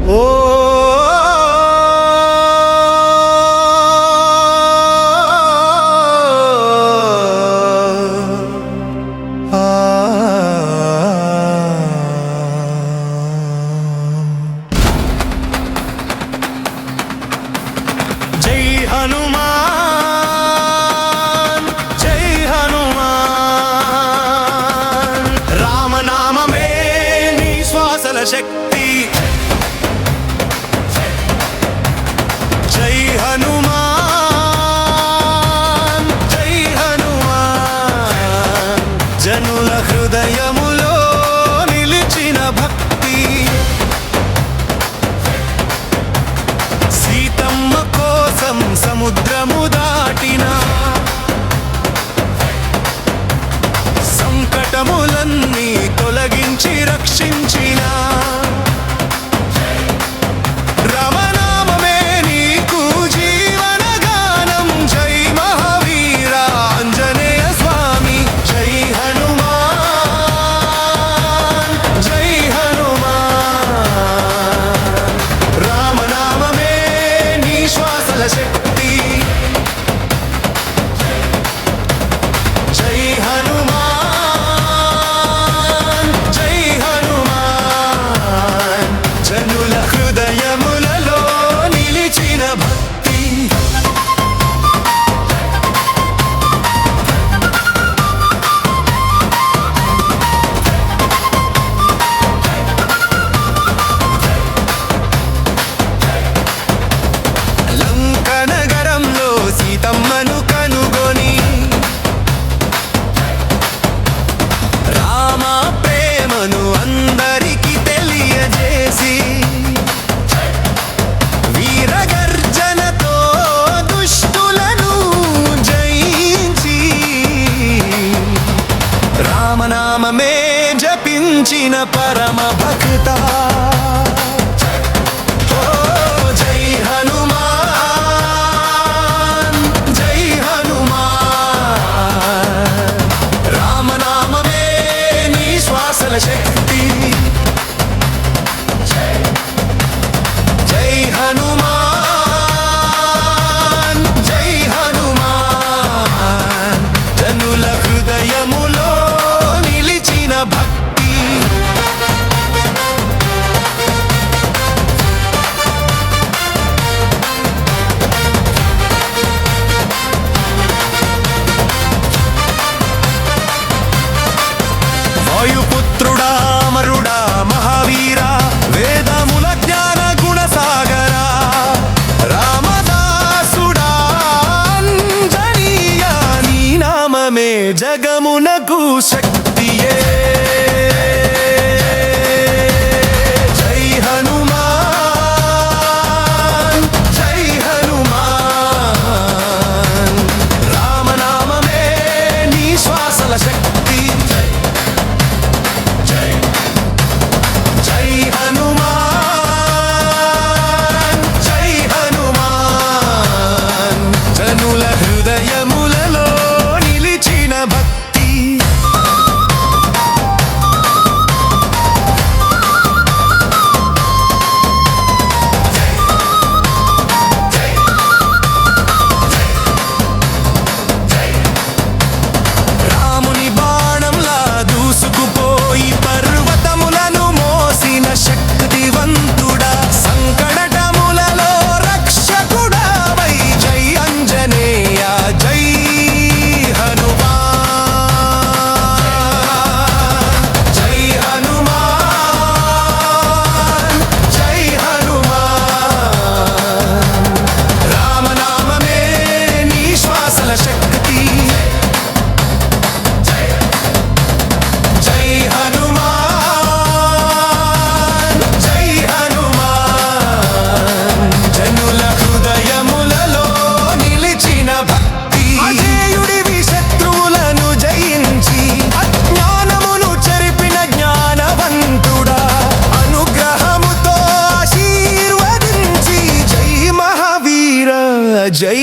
ఓ జై హనుమాన్ జై హనుమాన్ రామనామమే నీ శ్వాసల శక్తి జై హనుమాన్ జై హనుమాన్ జనుల హృదయములో నిలిచిన భక్తి సీతమ్మ కోసం సముద్రము దాటిన సంకటములన్నీ తొలగించి రక్షించిన రామనామమే నీకు జీవనగానం జై మహావీర ఆంజనేయ స్వామి జై హనుమాన్ జై హనుమాన్ రామనామమే నీ శ్వాసల శక్తి జై హనుమాన్ జై హనుమాన్ జనుల హృదయములలో నిలిచిన భక్తి లంక నగరంలో సీతమ్మను కనుగొని రామ ప్రేమను అందరికి తెలియజేసి వీరగర్జనతో దుష్టులను జయించి రామనామమే జపించిన పరమ భక్త ఓ జై హనుమాన్ జై హనుమాన్ రామనామమే నీ శ్వాసల శక్తి జై హనుమాన్ జై హనుమాన్ జనుల హృదయములో నిలిచిన భక్తి వాయుపుత్రుడా అమరుడా మహావీరా వేదముల జ్ఞాన గుణసాగరా రామదాసుడా అంజనీయ నీ నామమే జగమునకు శక్తియే జై హనుమాన్ జై హనుమాన్ రామనామమే నీ శ్వాసల శక్తి జై హనుమాన్ జై హనుమాన్ జనుల హృదయములలో నిలిచిన భక్తి రాముని బాణంలా దూసుకుపోయి పర్వతములను మోసిన శక్తివంతుడా సంకటములలో రక్షకుడా వై జై అంజనేయ జై హనుమాన్ జై హనుమాన్ జై హనుమాన్ రామనామమే నీ శ్వాసల శక్తి జై హనుమాన్ జై హనుమాన్ జనుల హృదయములలో నిలిచిన భక్తి అజేయుడివి శత్రువులను జయించి అజ్ఞానమును చెరిపిన జ్ఞానవంతుడా అనుగ్రహముతో ఆశీర్వదించి జై మహావీర జై